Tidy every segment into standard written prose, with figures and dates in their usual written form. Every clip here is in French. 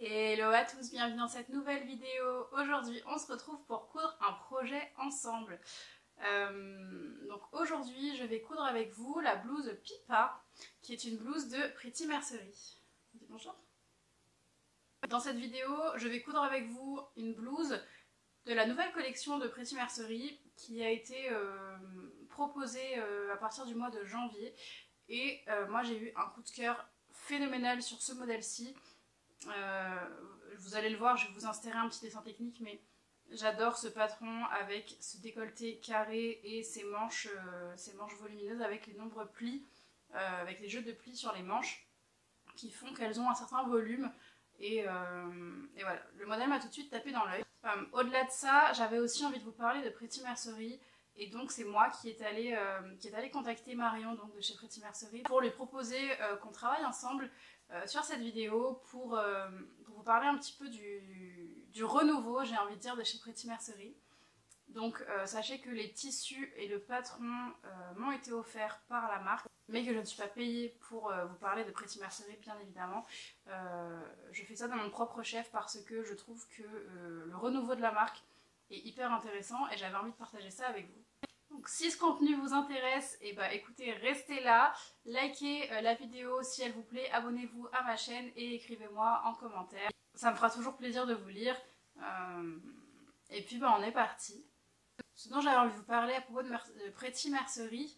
Hello à tous, bienvenue dans cette nouvelle vidéo. Aujourd'hui on se retrouve pour coudre un projet ensemble. Donc aujourd'hui je vais coudre avec vous la blouse Pipa, qui est une blouse de Pretty Mercerie. Dis bonjour. Dans cette vidéo je vais coudre avec vous une blouse de la nouvelle collection de Pretty Mercerie qui a été proposée à partir du mois de janvier. Et moi j'ai eu un coup de cœur phénoménal sur ce modèle-ci. Vous allez le voir, je vais vous insérer un petit dessin technique, mais j'adore ce patron avec ce décolleté carré et ces manches volumineuses avec les nombreux plis, avec les jeux de plis sur les manches qui font qu'elles ont un certain volume. Et voilà, le modèle m'a tout de suite tapé dans l'œil. Au-delà de ça, j'avais aussi envie de vous parler de Pretty Mercerie. Et donc c'est moi qui est allée contacter Marion donc, de chez Pretty Mercerie pour lui proposer qu'on travaille ensemble sur cette vidéo pour vous parler un petit peu du renouveau, j'ai envie de dire, de chez Pretty Mercerie. Donc sachez que les tissus et le patron m'ont été offerts par la marque, mais que je ne suis pas payée pour vous parler de Pretty Mercerie, bien évidemment. Je fais ça dans mon propre chef parce que je trouve que le renouveau de la marque est hyper intéressant et j'avais envie de partager ça avec vous. Donc si ce contenu vous intéresse, et écoutez, restez là, likez la vidéo si elle vous plaît, abonnez-vous à ma chaîne et écrivez-moi en commentaire. Ça me fera toujours plaisir de vous lire. Et puis on est parti. Ce dont j'avais envie de vous parler à propos de Pretty Mercerie,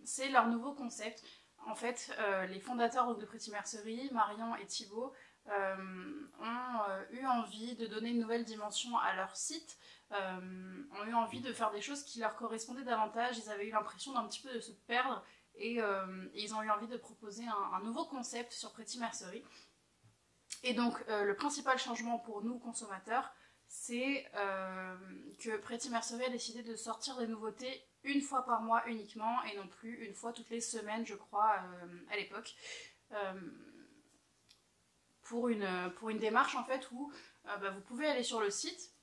c'est leur nouveau concept. En fait, les fondateurs de Pretty Mercerie, Marion et Thibaut, ont eu envie de donner une nouvelle dimension à leur site, ont eu envie de faire des choses qui leur correspondaient davantage. Ils avaient eu l'impression d'un petit peu de se perdre et ils ont eu envie de proposer un nouveau concept sur Pretty Mercerie. Et donc le principal changement pour nous consommateurs, c'est que Pretty Mercerie a décidé de sortir des nouveautés une fois par mois uniquement et non plus une fois toutes les semaines, je crois, à l'époque. Pour une démarche en fait où vous pouvez aller sur le site,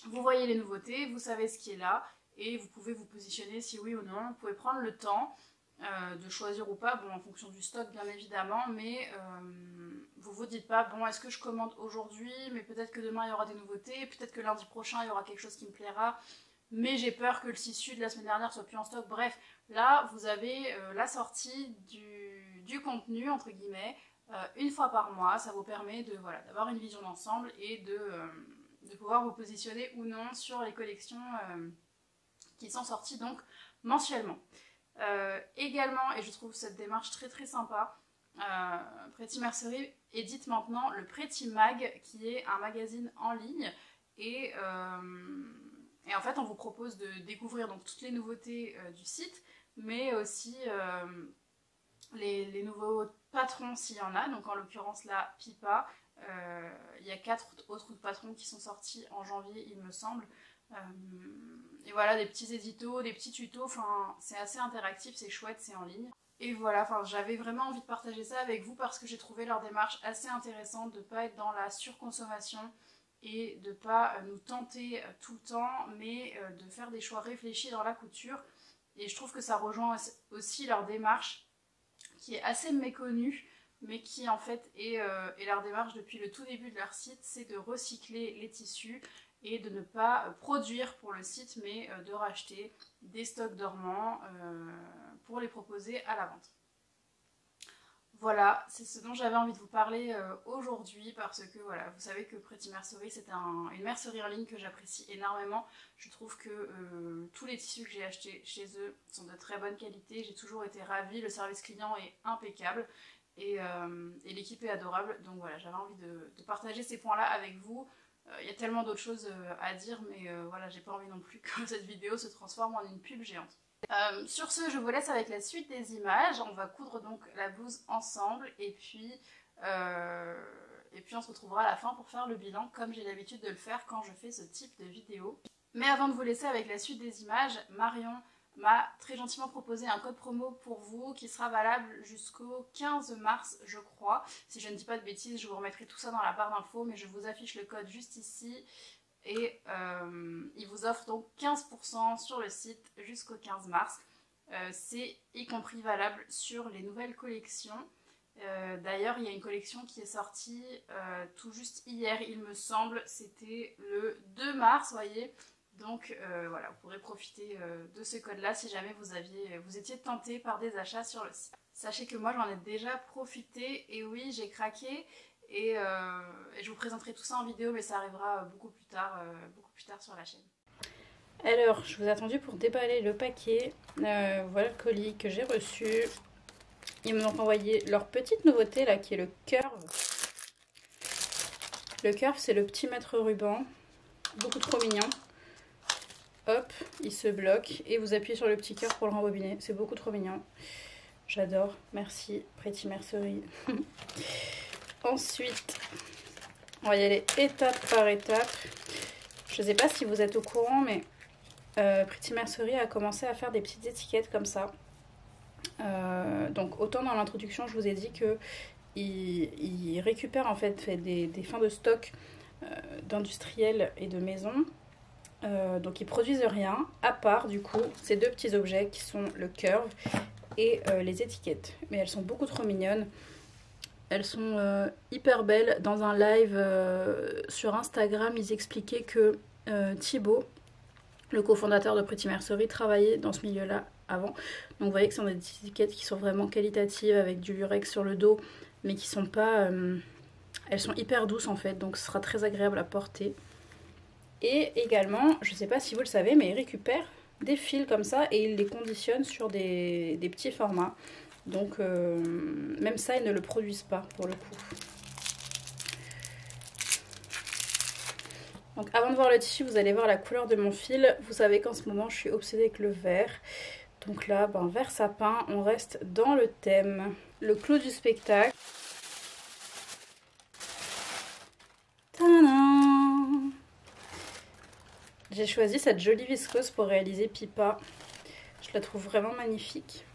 vous voyez les nouveautés, vous savez ce qui est là et vous pouvez vous positionner si oui ou non. Vous pouvez prendre le temps de choisir ou pas, bon, en fonction du stock bien évidemment, mais vous vous dites pas bon, est-ce que je commande aujourd'hui, mais peut-être que demain il y aura des nouveautés, peut-être que lundi prochain il y aura quelque chose qui me plaira, mais j'ai peur que le tissu de la semaine dernière soit plus en stock. Bref, là vous avez la sortie du contenu entre guillemets une fois par mois. Ça vous permet d'avoir une vision d'ensemble et de pouvoir vous positionner ou non sur les collections qui sont sorties donc mensuellement. Également, et je trouve cette démarche très très sympa, Pretty Mercerie édite maintenant le Pretty Mag, qui est un magazine en ligne et en fait on vous propose de découvrir donc toutes les nouveautés du site, mais aussi les nouveaux patrons s'il y en a. Donc en l'occurrence la Pipa, il y a 4 autres patrons qui sont sortis en janvier il me semble. Et voilà, des petits éditos, des petits tutos, enfin c'est assez interactif, c'est chouette, c'est en ligne. Et voilà, enfin j'avais vraiment envie de partager ça avec vous parce que j'ai trouvé leur démarche assez intéressante, de ne pas être dans la surconsommation et de ne pas nous tenter tout le temps, mais de faire des choix réfléchis dans la couture. Et je trouve que ça rejoint aussi leur démarche qui est assez méconnue, mais qui en fait est leur démarche depuis le tout début de leur site, c'est de recycler les tissus et de ne pas produire pour le site, mais de racheter des stocks dormants pour les proposer à la vente. Voilà, c'est ce dont j'avais envie de vous parler aujourd'hui parce que voilà, vous savez que Pretty Mercerie c'est une mercerie en ligne que j'apprécie énormément. Je trouve que tous les tissus que j'ai achetés chez eux sont de très bonne qualité, j'ai toujours été ravie, le service client est impeccable et l'équipe est adorable. Donc voilà, j'avais envie de partager ces points-là avec vous. Il y a tellement d'autres choses à dire, mais voilà, j'ai pas envie non plus que cette vidéo se transforme en une pub géante. Sur ce, je vous laisse avec la suite des images. On va coudre donc la blouse ensemble et puis on se retrouvera à la fin pour faire le bilan comme j'ai l'habitude de le faire quand je fais ce type de vidéo. Mais avant de vous laisser avec la suite des images, Marion m'a très gentiment proposé un code promo pour vous qui sera valable jusqu'au 15 mars je crois. Si je ne dis pas de bêtises, je vous remettrai tout ça dans la barre d'infos, mais je vous affiche le code juste ici. Et il vous offre donc 15% sur le site jusqu'au 15 mars. C'est y compris valable sur les nouvelles collections. D'ailleurs, il y a une collection qui est sortie tout juste hier, il me semble, c'était le 2 mars, voyez. Donc voilà, vous pourrez profiter de ce code-là si jamais vous étiez tenté par des achats sur le site. Sachez que moi j'en ai déjà profité et oui, j'ai craqué et je vous présenterai tout ça en vidéo, mais ça arrivera beaucoup plus tard sur la chaîne. Alors, je vous ai attendu pour déballer le paquet. Voilà le colis que j'ai reçu. Ils m'ont envoyé leur petite nouveauté là qui est le Curve. Le Curve, c'est le petit mètre ruban. Beaucoup trop mignon. Hop, il se bloque et vous appuyez sur le petit cœur pour le rembobiner. C'est beaucoup trop mignon. J'adore. Merci Pretty Mercerie. Ensuite, on va y aller étape par étape. Je ne sais pas si vous êtes au courant, mais Pretty Mercerie a commencé à faire des petites étiquettes comme ça. Donc autant dans l'introduction je vous ai dit que il récupère en fait des fins de stock d'industriels et de maisons, donc ils produisent rien à part du coup ces deux petits objets qui sont le Curve et les étiquettes, mais elles sont beaucoup trop mignonnes, elles sont hyper belles. Dans un live sur Instagram ils expliquaient que Thibaut, le cofondateur de Pretty Mercerie, travaillait dans ce milieu là avant. Donc vous voyez que ce sont des étiquettes qui sont vraiment qualitatives avec du lurex sur le dos, mais qui sont pas... elles sont hyper douces en fait, donc ce sera très agréable à porter. Et également, je sais pas si vous le savez, mais il récupère des fils comme ça et il les conditionne sur des petits formats. Donc même ça, ils ne le produisent pas pour le coup. Donc avant de voir le tissu, vous allez voir la couleur de mon fil. Vous savez qu'en ce moment, je suis obsédée avec le vert. Donc là, vert sapin, on reste dans le thème. Le clou du spectacle. Tadam! J'ai choisi cette jolie viscose pour réaliser Pipa. Je la trouve vraiment magnifique.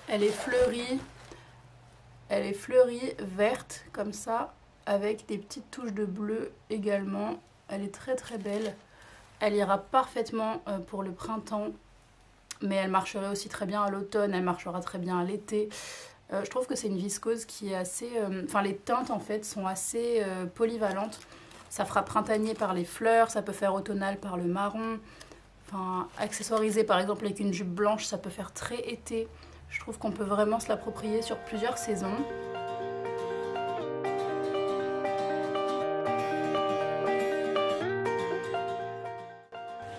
Elle est fleurie. Elle est fleurie, verte, comme ça, avec des petites touches de bleu également. Elle est très très belle. Elle ira parfaitement pour le printemps. Mais elle marcherait aussi très bien à l'automne, elle marchera très bien à l'été. Je trouve que c'est une viscose qui est assez... Enfin, les teintes en fait sont assez polyvalentes. Ça fera printanier par les fleurs, ça peut faire automnal par le marron. Enfin, accessoirisé par exemple avec une jupe blanche, ça peut faire très été. Je trouve qu'on peut vraiment se l'approprier sur plusieurs saisons.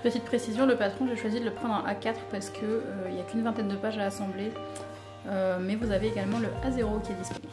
Petite précision, le patron, j'ai choisi de le prendre en A4 parce qu'il n'y a qu'une vingtaine de pages à assembler. Mais vous avez également le A0 qui est disponible.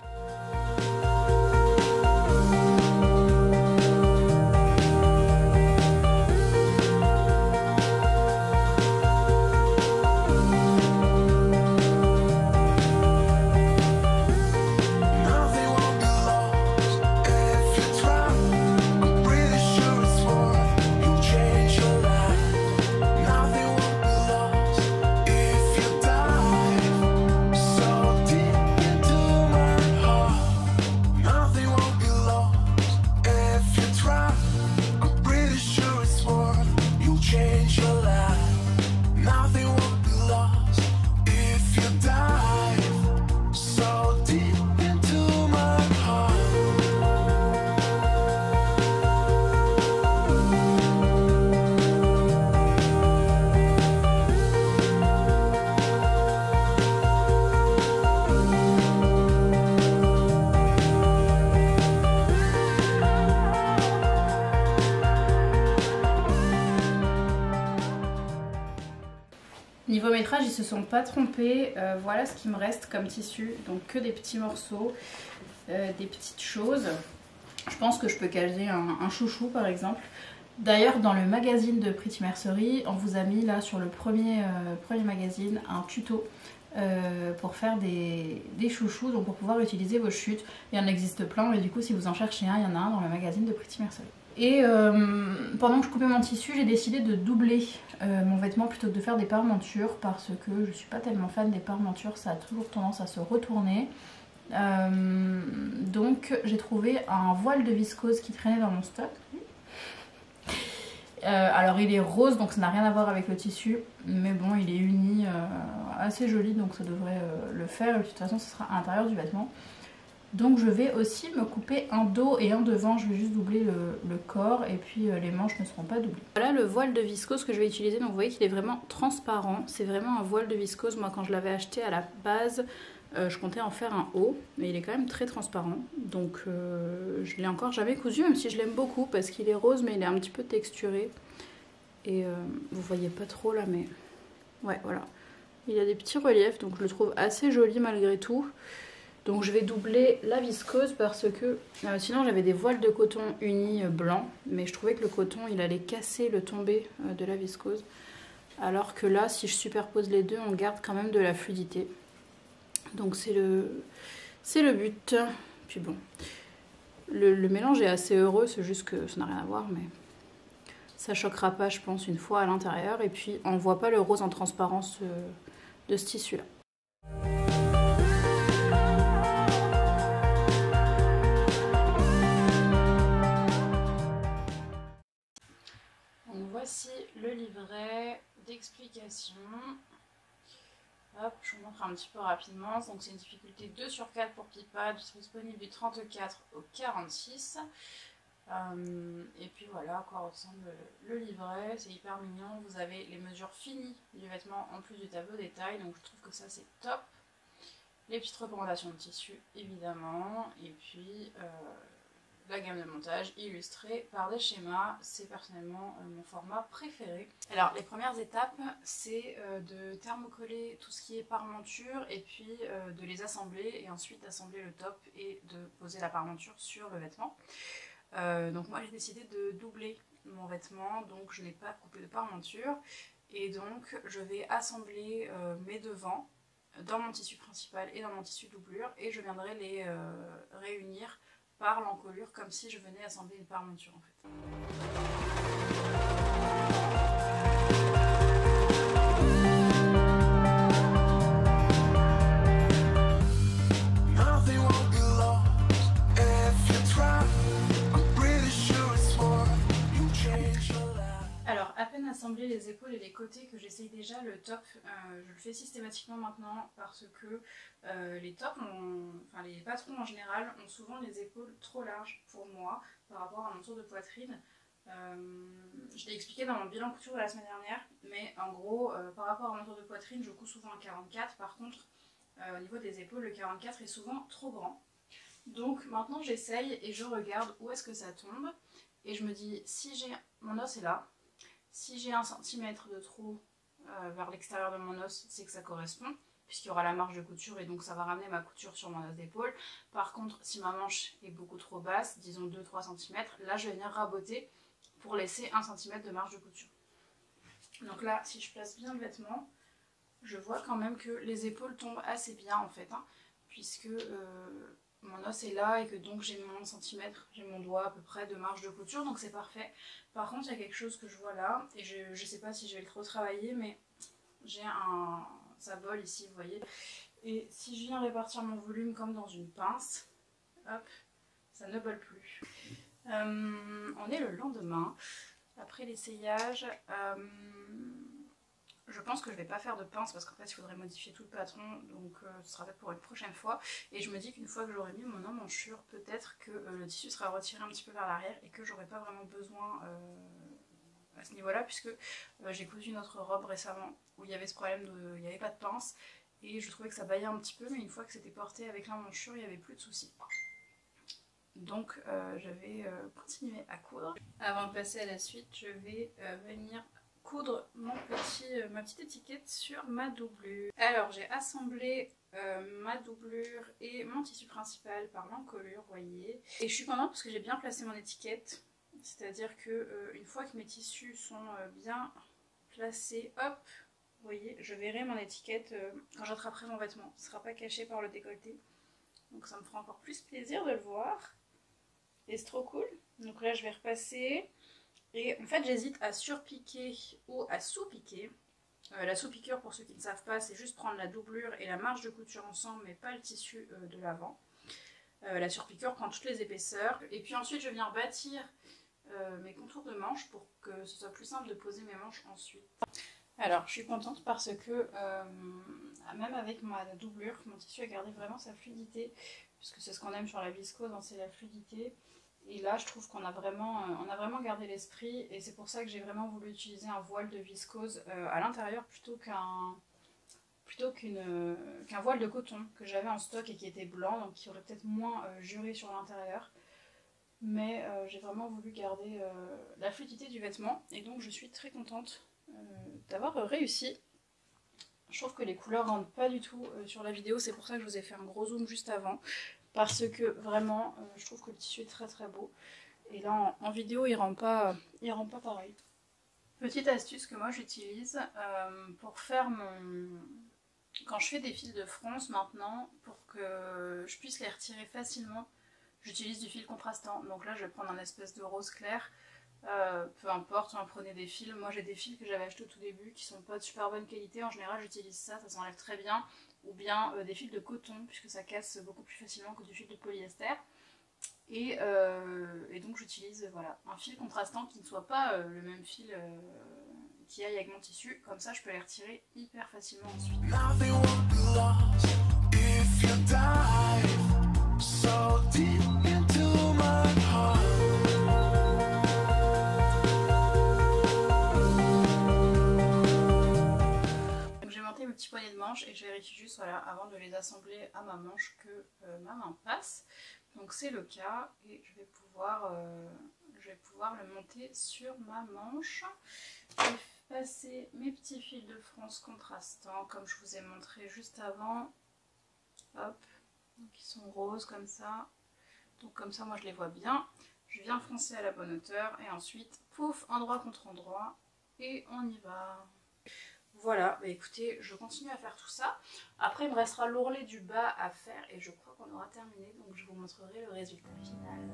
Niveau métrage, ils se sont pas trompés. Voilà ce qui me reste comme tissu. Donc que des petits morceaux, des petites choses. Je pense que je peux caser un chouchou par exemple. D'ailleurs dans le magazine de Pretty Mercerie, on vous a mis là sur le premier magazine un tuto pour faire des chouchous, donc pour pouvoir utiliser vos chutes. Il y en existe plein, mais du coup si vous en cherchez un, il y en a un dans le magazine de Pretty Mercerie. Et pendant que je coupais mon tissu, j'ai décidé de doubler mon vêtement plutôt que de faire des parmentures parce que je suis pas tellement fan des parmentures, ça a toujours tendance à se retourner. Donc j'ai trouvé un voile de viscose qui traînait dans mon stock. Alors il est rose donc ça n'a rien à voir avec le tissu, mais bon il est uni, assez joli donc ça devrait le faire, et de toute façon ce sera à l'intérieur du vêtement. Donc je vais aussi me couper un dos et un devant, je vais juste doubler le corps et puis les manches ne seront pas doublées. Voilà le voile de viscose que je vais utiliser, donc vous voyez qu'il est vraiment transparent, c'est vraiment un voile de viscose. Moi quand je l'avais acheté à la base, je comptais en faire un haut, mais il est quand même très transparent, donc je l'ai encore jamais cousu, même si je l'aime beaucoup parce qu'il est rose mais il est un petit peu texturé. Et vous voyez pas trop là, mais ouais voilà. Il y a des petits reliefs, donc je le trouve assez joli malgré tout. Donc je vais doubler la viscose parce que sinon j'avais des voiles de coton unis blancs, mais je trouvais que le coton il allait casser le tombé de la viscose. Alors que là, si je superpose les deux, on garde quand même de la fluidité. Donc c'est le but. Puis bon, le mélange est assez heureux, c'est juste que ça n'a rien à voir, mais ça choquera pas je pense une fois à l'intérieur. Et puis on voit pas le rose en transparence de ce tissu là. Voici le livret d'explication. Hop, je vous montre un petit peu rapidement. Donc c'est une difficulté 2 sur 4 pour Pipa, disponible du 34 au 46. Et puis voilà à quoi ressemble le livret, c'est hyper mignon. Vous avez les mesures finies du vêtement en plus du tableau détail, donc je trouve que ça c'est top. Les petites recommandations de tissu évidemment, et puis la gamme de montage illustrée par des schémas, c'est personnellement mon format préféré. Alors les premières étapes, c'est de thermocoller tout ce qui est parmenture et puis de les assembler et ensuite d'assembler le top et de poser la parmenture sur le vêtement. Donc moi j'ai décidé de doubler mon vêtement, donc je n'ai pas coupé de parmenture et donc je vais assembler mes devants dans mon tissu principal et dans mon tissu doublure et je viendrai les réunir par l'encolure comme si je venais assembler une parmenture en fait. Alors à peine assemblé les épaules et les côtés que j'essaye déjà le top, je le fais systématiquement maintenant parce que les tops, enfin les patrons en général ont souvent les épaules trop larges pour moi par rapport à mon tour de poitrine. Je l'ai expliqué dans mon bilan couture de la semaine dernière, mais en gros par rapport à mon tour de poitrine je couds souvent un 44, par contre au niveau des épaules le 44 est souvent trop grand. Donc maintenant j'essaye et je regarde où est-ce que ça tombe et je me dis si j'ai mon os est là. Si j'ai 1 cm de trop vers l'extérieur de mon os, c'est que ça correspond, puisqu'il y aura la marge de couture et donc ça va ramener ma couture sur mon os d'épaule. Par contre, si ma manche est beaucoup trop basse, disons 2-3 cm, là je vais venir raboter pour laisser 1 cm de marge de couture. Donc là, si je place bien le vêtement, je vois quand même que les épaules tombent assez bien en fait, hein, puisque mon os est là et que donc j'ai mon centimètre, j'ai mon doigt à peu près de marge de couture, donc c'est parfait. Par contre il y a quelque chose que je vois là et je sais pas si je vais le trop travailler, mais j'ai un sabole ici vous voyez, et si je viens répartir mon volume comme dans une pince, hop, ça ne vole plus. On est le lendemain après l'essayage. Je pense que je vais pas faire de pince parce qu'en fait il faudrait modifier tout le patron, donc ce sera peut-être pour une prochaine fois. Et je me dis qu'une fois que j'aurai mis mon emmanchure, peut-être que le tissu sera retiré un petit peu vers l'arrière et que j'aurai pas vraiment besoin à ce niveau-là, puisque j'ai cousu une autre robe récemment où il y avait ce problème il n'y avait pas de pince et je trouvais que ça baillait un petit peu, mais une fois que c'était porté avec l'emmanchure, il n'y avait plus de soucis. Donc je vais continuer à coudre. Avant de passer à la suite, je vais venir coudre ma petite étiquette sur ma doublure. Alors j'ai assemblé ma doublure et mon tissu principal par l'encolure, voyez. Et je suis contente parce que j'ai bien placé mon étiquette. C'est-à-dire que une fois que mes tissus sont bien placés, hop, vous voyez, je verrai mon étiquette quand j'attraperai mon vêtement. Ce ne sera pas caché par le décolleté. Donc ça me fera encore plus plaisir de le voir. Et c'est trop cool. Donc là je vais repasser. Et en fait j'hésite à surpiquer ou à sous-piquer. La sous-piqûre, pour ceux qui ne savent pas, c'est juste prendre la doublure et la marge de couture ensemble, mais pas le tissu de l'avant. La surpiqûre prend toutes les épaisseurs. Et puis ensuite je viens bâtir mes contours de manches pour que ce soit plus simple de poser mes manches ensuite. Alors je suis contente parce que même avec ma doublure, mon tissu a gardé vraiment sa fluidité, puisque c'est ce qu'on aime sur la viscose, hein, c'est la fluidité. Et là je trouve qu'on a vraiment gardé l'esprit, et c'est pour ça que j'ai vraiment voulu utiliser un voile de viscose à l'intérieur plutôt qu'un voile de coton que j'avais en stock et qui était blanc, donc qui aurait peut-être moins juré sur l'intérieur. Mais j'ai vraiment voulu garder la fluidité du vêtement, et donc je suis très contente d'avoir réussi. Je trouve que les couleurs rendent pas du tout sur la vidéo, c'est pour ça que je vous ai fait un gros zoom juste avant, parce que vraiment je trouve que le tissu est très très beau, et là en vidéo il rend pas pareil. Petite astuce que moi j'utilise pour faire quand je fais des fils de fronce maintenant, pour que je puisse les retirer facilement, j'utilise du fil contrastant. Donc là je vais prendre un espèce de rose clair. Peu importe, on prenez des fils. Moi j'ai des fils que j'avais achetés au tout début qui sont pas de super bonne qualité. En général j'utilise ça s'enlève très bien. Ou bien des fils de coton, puisque ça casse beaucoup plus facilement que du fil de polyester. Et donc j'utilise voilà, un fil contrastant qui ne soit pas le même fil qui aille avec mon tissu. Comme ça je peux les retirer hyper facilement ensuite. Mes petits poignets de manche, et je vérifie juste voilà, avant de les assembler à ma manche que ma main passe. Donc c'est le cas, et je vais pouvoir le monter sur ma manche. Je vais passer mes petits fils de fronce contrastants comme je vous ai montré juste avant. Hop, donc ils sont roses comme ça. Donc comme ça moi je les vois bien. Je viens froncer à la bonne hauteur, et ensuite pouf, endroit contre endroit, et on y va. Voilà, bah écoutez, je continue à faire tout ça. Après, il me restera l'ourlet du bas à faire, et je crois qu'on aura terminé, donc je vous montrerai le résultat final.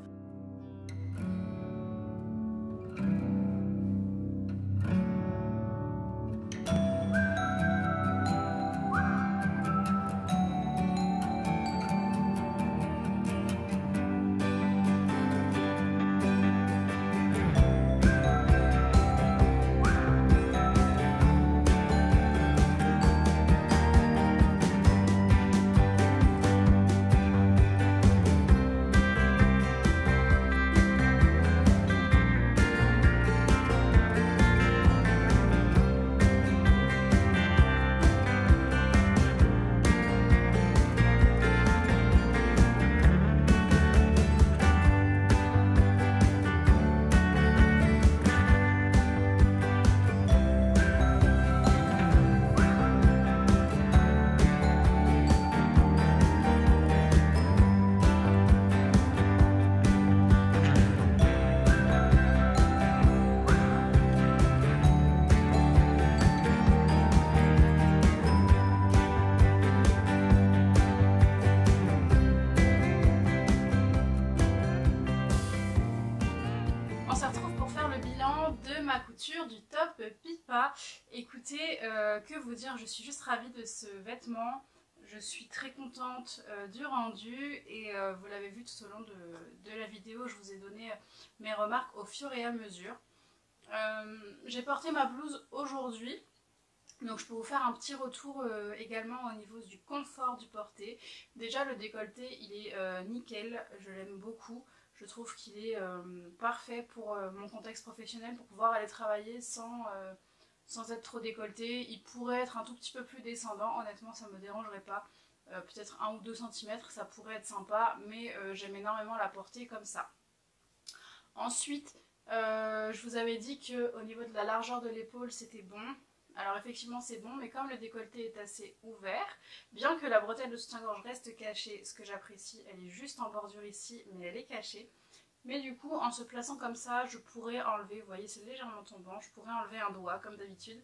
Du top Pipa. Écoutez, que vous dire, je suis juste ravie de ce vêtement, je suis très contente du rendu, et vous l'avez vu tout au long de la vidéo, je vous ai donné mes remarques au fur et à mesure. J'ai porté ma blouse aujourd'hui, donc je peux vous faire un petit retour également au niveau du confort du porté. Déjà le décolleté il est nickel, je l'aime beaucoup. Je trouve qu'il est parfait pour mon contexte professionnel, pour pouvoir aller travailler sans être trop décolleté. Il pourrait être un tout petit peu plus descendant, honnêtement ça ne me dérangerait pas. Peut-être 1 ou 2 cm, ça pourrait être sympa, mais j'aime énormément la porter comme ça. Ensuite, je vous avais dit qu'au niveau de la largeur de l'épaule c'était bon. Alors effectivement c'est bon, mais comme le décolleté est assez ouvert, bien que la bretelle de soutien-gorge reste cachée, ce que j'apprécie, elle est juste en bordure ici, mais elle est cachée. Mais du coup, en se plaçant comme ça, je pourrais enlever, vous voyez c'est légèrement tombant, je pourrais enlever un doigt comme d'habitude.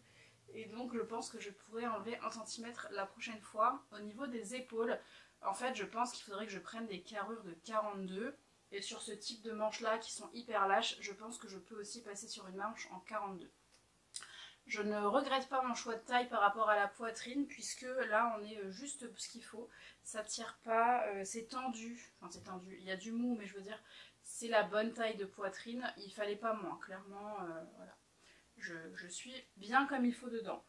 Et donc je pense que je pourrais enlever 1 cm la prochaine fois. Au niveau des épaules, en fait je pense qu'il faudrait que je prenne des carrures de 42. Et sur ce type de manches là qui sont hyper lâches, je pense que je peux aussi passer sur une manche en 42. Je ne regrette pas mon choix de taille par rapport à la poitrine puisque là on est juste ce qu'il faut. Ça tire pas, c'est tendu. Enfin c'est tendu, il y a du mou mais je veux dire c'est la bonne taille de poitrine. Il fallait pas moins, clairement voilà. Je suis bien comme il faut dedans.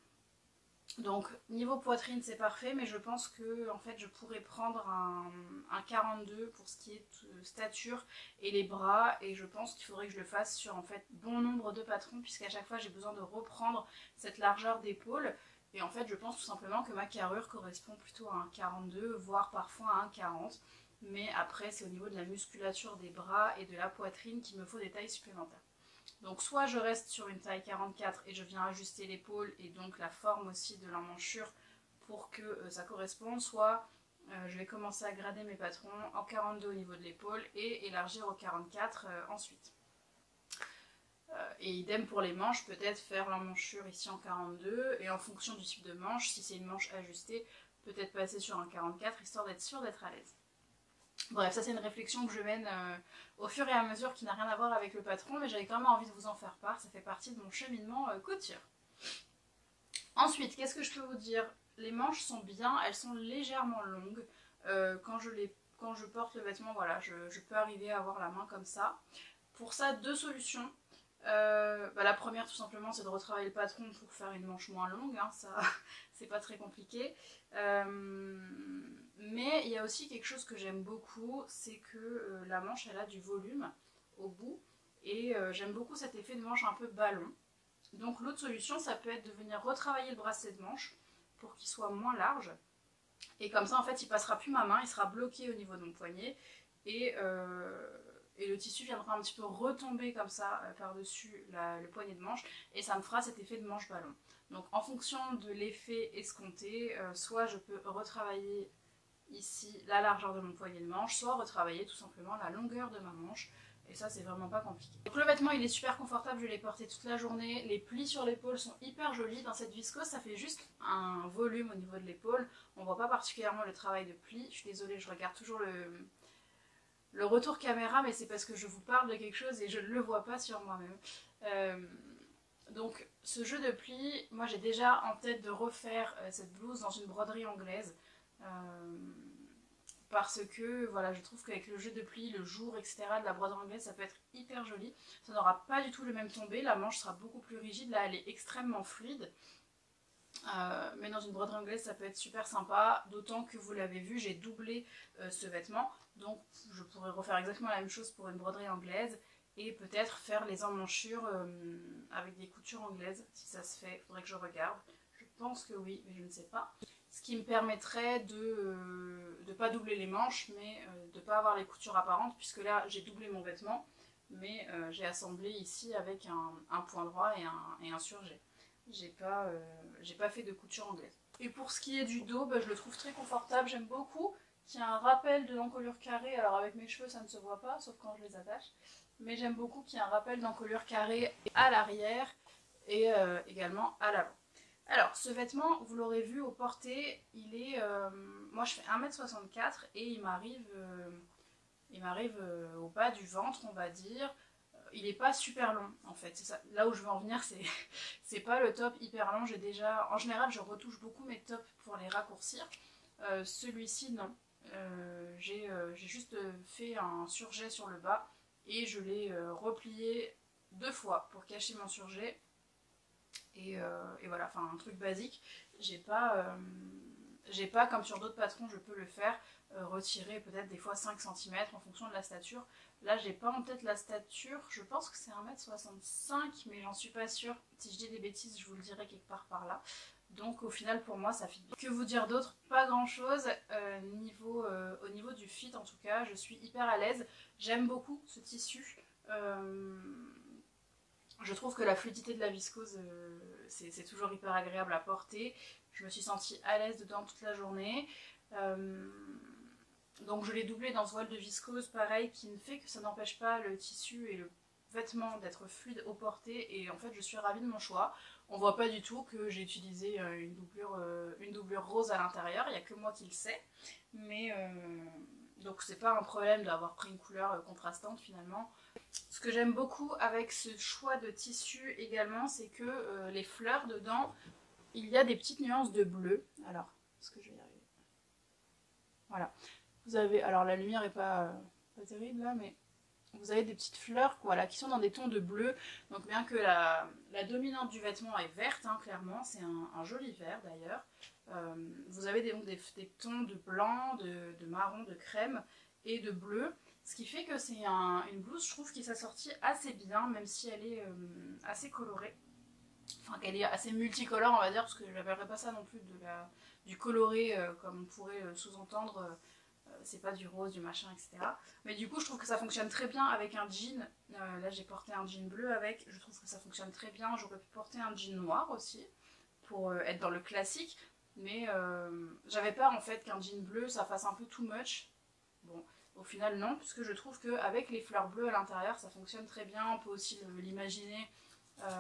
Donc niveau poitrine c'est parfait mais je pense que en fait je pourrais prendre un 42 pour ce qui est stature et les bras et je pense qu'il faudrait que je le fasse sur en fait bon nombre de patrons puisqu'à chaque fois j'ai besoin de reprendre cette largeur d'épaule et en fait je pense tout simplement que ma carrure correspond plutôt à un 42 voire parfois à un 40 mais après c'est au niveau de la musculature des bras et de la poitrine qu'il me faut des tailles supplémentaires. Donc soit je reste sur une taille 44 et je viens ajuster l'épaule et donc la forme aussi de l'emmanchure pour que ça corresponde, soit je vais commencer à grader mes patrons en 42 au niveau de l'épaule et élargir au 44 ensuite. Et idem pour les manches, peut-être faire l'emmanchure ici en 42 et en fonction du type de manche, si c'est une manche ajustée, peut-être passer sur un 44 histoire d'être sûre d'être à l'aise. Bref, ça c'est une réflexion que je mène au fur et à mesure qui n'a rien à voir avec le patron, mais j'avais quand même envie de vous en faire part, ça fait partie de mon cheminement couture. Ensuite, qu'est-ce que je peux vous dire? Les manches sont bien, elles sont légèrement longues. Quand je porte le vêtement, voilà, je peux arriver à avoir la main comme ça. Pour ça, deux solutions. La première tout simplement c'est de retravailler le patron pour faire une manche moins longue, hein, ça c'est pas très compliqué. Mais il y a aussi quelque chose que j'aime beaucoup, c'est que la manche elle a du volume au bout et j'aime beaucoup cet effet de manche un peu ballon. Donc l'autre solution ça peut être de venir retravailler le bracelet de manche pour qu'il soit moins large et comme ça en fait il passera plus ma main, il sera bloqué au niveau de mon poignet et le tissu viendra un petit peu retomber comme ça par-dessus le poignet de manche et ça me fera cet effet de manche ballon. Donc en fonction de l'effet escompté, soit je peux retravailler ici la largeur de mon poignet de manche, soit retravailler tout simplement la longueur de ma manche et ça c'est vraiment pas compliqué. Donc le vêtement il est super confortable, je l'ai porté toute la journée, les plis sur l'épaule sont hyper jolis, dans cette viscose ça fait juste un volume au niveau de l'épaule, on voit pas particulièrement le travail de pli, je suis désolée je regarde toujours le retour caméra mais c'est parce que je vous parle de quelque chose et je ne le vois pas sur moi-même. Donc ce jeu de plis, moi j'ai déjà en tête de refaire cette blouse dans une broderie anglaise parce que voilà je trouve qu'avec le jeu de plis, le jour etc de la broderie anglaise ça peut être hyper joli, ça n'aura pas du tout le même tombé, la manche sera beaucoup plus rigide, là elle est extrêmement fluide. Mais dans une broderie anglaise ça peut être super sympa, d'autant que vous l'avez vu j'ai doublé ce vêtement donc je pourrais refaire exactement la même chose pour une broderie anglaise et peut-être faire les emmanchures avec des coutures anglaises si ça se fait, il faudrait que je regarde, je pense que oui mais je ne sais pas, ce qui me permettrait de ne pas doubler les manches mais de ne pas avoir les coutures apparentes puisque là j'ai doublé mon vêtement mais j'ai assemblé ici avec un point droit et un surjet. J'ai pas fait de couture anglaise. Et pour ce qui est du dos, je le trouve très confortable, j'aime beaucoup qu'il y ait un rappel de l'encolure carrée, alors avec mes cheveux ça ne se voit pas, sauf quand je les attache, mais j'aime beaucoup qu'il y ait un rappel d'encolure carrée à l'arrière et également à l'avant. Alors ce vêtement, vous l'aurez vu au porté, il est, moi je fais 1m64 et il m'arrive au bas du ventre on va dire. Il n'est pas super long en fait, c'est ça. Là où je veux en venir c'est pas le top hyper long, j'ai déjà, en général je retouche beaucoup mes tops pour les raccourcir, celui-ci non, j'ai juste fait un surjet sur le bas et je l'ai replié 2 fois pour cacher mon surjet et voilà, enfin un truc basique, j'ai pas comme sur d'autres patrons je peux le faire, retirer peut-être des fois 5 cm en fonction de la stature. Là j'ai pas en tête la stature, je pense que c'est 1m65 mais j'en suis pas sûre, si je dis des bêtises je vous le dirai quelque part par là. Donc au final pour moi ça fit bien. Que vous dire d'autre? Pas grand chose, au niveau du fit en tout cas je suis hyper à l'aise, j'aime beaucoup ce tissu. Je trouve que la fluidité de la viscose c'est toujours hyper agréable à porter, je me suis sentie à l'aise dedans toute la journée. Donc je l'ai doublé dans ce voile de viscose pareil qui ne fait que ça n'empêche pas le tissu et le vêtement d'être fluide au porté et en fait je suis ravie de mon choix. On voit pas du tout que j'ai utilisé une doublure rose à l'intérieur, il n'y a que moi qui le sais, mais Donc c'est pas un problème d'avoir pris une couleur contrastante finalement. Ce que j'aime beaucoup avec ce choix de tissu également, c'est que les fleurs dedans, il y a des petites nuances de bleu. Alors, est-ce que je vais y arriver? Voilà. Vous avez, alors la lumière est pas terrible là, mais vous avez des petites fleurs voilà, qui sont dans des tons de bleu. Donc bien que la dominante du vêtement est verte, hein, clairement, c'est un joli vert d'ailleurs. Vous avez des tons de blanc, de marron, de crème et de bleu. Ce qui fait que c'est une blouse, je trouve, qui s'assortit assez bien, même si elle est assez colorée. Enfin, qu'elle est assez multicolore, on va dire, parce que je n'appellerais pas ça non plus du coloré, comme on pourrait sous-entendre. C'est pas du rose, du machin, etc. Mais du coup, je trouve que ça fonctionne très bien avec un jean. Là, j'ai porté un jean bleu avec. Je trouve que ça fonctionne très bien. J'aurais pu porter un jean noir aussi, pour être dans le classique. Mais j'avais peur, en fait, qu'un jean bleu, ça fasse un peu too much. Bon, au final, non, puisque je trouve qu'avec les fleurs bleues à l'intérieur, ça fonctionne très bien. On peut aussi l'imaginer,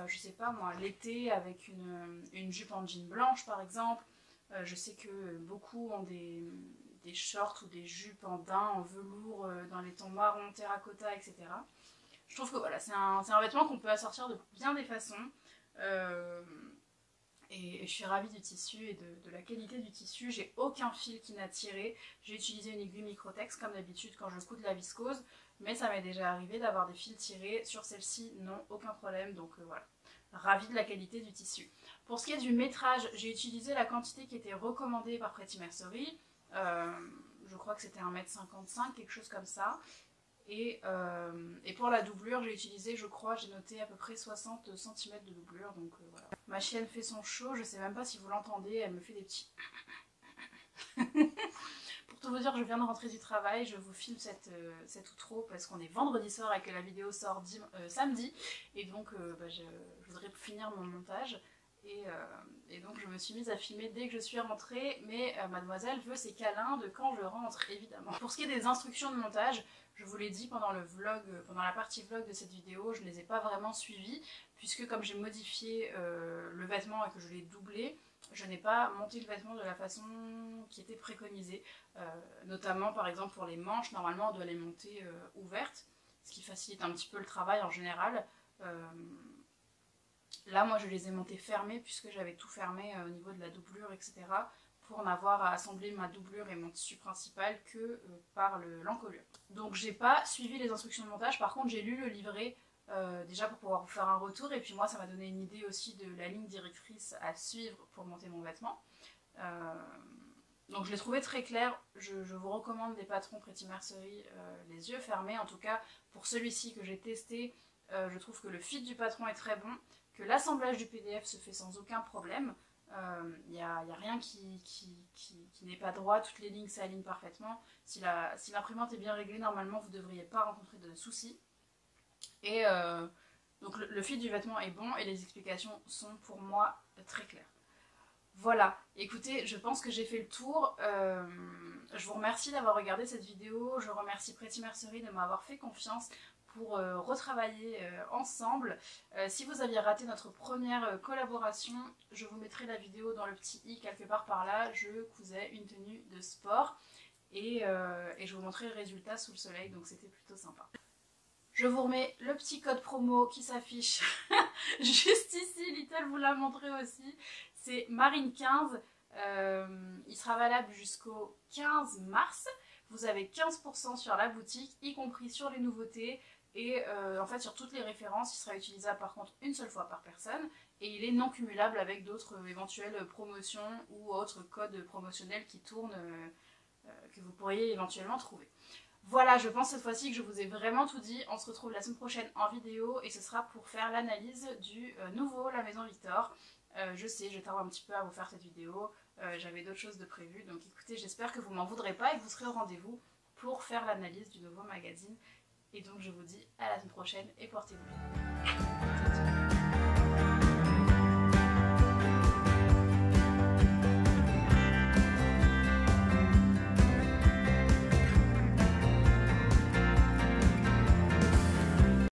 je sais pas moi, l'été, avec une jupe en jean blanche, par exemple. Je sais que beaucoup ont des shorts ou des jupes en daim, en velours, dans les tons marron, terracotta, etc. Je trouve que voilà, c'est un vêtement qu'on peut assortir de bien des façons. Et je suis ravie du tissu et de la qualité du tissu. J'ai aucun fil qui n'a tiré. J'ai utilisé une aiguille Microtex comme d'habitude quand je couds de la viscose. Mais ça m'est déjà arrivé d'avoir des fils tirés. Sur celle-ci, non, aucun problème. Donc voilà, ravie de la qualité du tissu. Pour ce qui est du métrage, j'ai utilisé la quantité qui était recommandée par Pretty Mercerie. Je crois que c'était 1,55 m, quelque chose comme ça. Et pour la doublure, j'ai utilisé, je crois, j'ai noté à peu près 60 cm de doublure. Donc voilà. Ma chienne fait son show, je sais même pas si vous l'entendez, elle me fait des petits... Pour tout vous dire, je viens de rentrer du travail, je vous filme cette outro parce qu'on est vendredi soir et que la vidéo sort samedi. Et donc je voudrais finir mon montage. Et donc je me suis mise à filmer dès que je suis rentrée, mais mademoiselle veut ses câlins de quand je rentre, évidemment. Pour ce qui est des instructions de montage, je vous l'ai dit pendant le vlog, pendant la partie vlog de cette vidéo, je ne les ai pas vraiment suivies, puisque comme j'ai modifié le vêtement et que je l'ai doublé, je n'ai pas monté le vêtement de la façon qui était préconisée. Notamment par exemple pour les manches, normalement on doit les monter ouvertes, ce qui facilite un petit peu le travail en général. Là, moi, je les ai montées fermées puisque j'avais tout fermé au niveau de la doublure, etc. pour n'avoir à assembler ma doublure et mon tissu principal que par l'encolure. Donc, j'ai pas suivi les instructions de montage. Par contre, j'ai lu le livret déjà pour pouvoir vous faire un retour. Et puis moi, ça m'a donné une idée aussi de la ligne directrice à suivre pour monter mon vêtement. Donc, je l'ai trouvé très clair. Je vous recommande des patrons Pretty Mercerie les yeux fermés. En tout cas, pour celui-ci que j'ai testé, je trouve que le fit du patron est très bon. Que l'assemblage du PDF se fait sans aucun problème. Il n'y a rien qui n'est pas droit, toutes les lignes s'alignent parfaitement. Si l'imprimante est bien réglée, normalement vous ne devriez pas rencontrer de soucis. Et donc le fit du vêtement est bon et les explications sont pour moi très claires. Voilà, écoutez, je pense que j'ai fait le tour. Je vous remercie d'avoir regardé cette vidéo. Je remercie Pretty Mercerie de m'avoir fait confiance pour retravailler ensemble. Si vous aviez raté notre première collaboration, je vous mettrai la vidéo dans le petit i quelque part par là. Je cousais une tenue de sport et je vous montrerai le résultat sous le soleil, donc c'était plutôt sympa. Je vous remets le petit code promo qui s'affiche juste ici, Little vous l'a montré aussi. C'est Marine15, il sera valable jusqu'au 15 mars. Vous avez 15% sur la boutique, y compris sur les nouveautés. Et en fait sur toutes les références, il sera utilisable par contre une seule fois par personne. Et il est non cumulable avec d'autres éventuelles promotions ou autres codes promotionnels qui tournent, que vous pourriez éventuellement trouver. Voilà, je pense cette fois-ci que je vous ai vraiment tout dit. On se retrouve la semaine prochaine en vidéo et ce sera pour faire l'analyse du nouveau La Maison Victor. Je sais, je tarde un petit peu à vous faire cette vidéo, j'avais d'autres choses de prévues. Donc écoutez, j'espère que vous m'en voudrez pas et que vous serez au rendez-vous pour faire l'analyse du nouveau magazine. Et donc je vous dis à la semaine prochaine et portez-vous bien.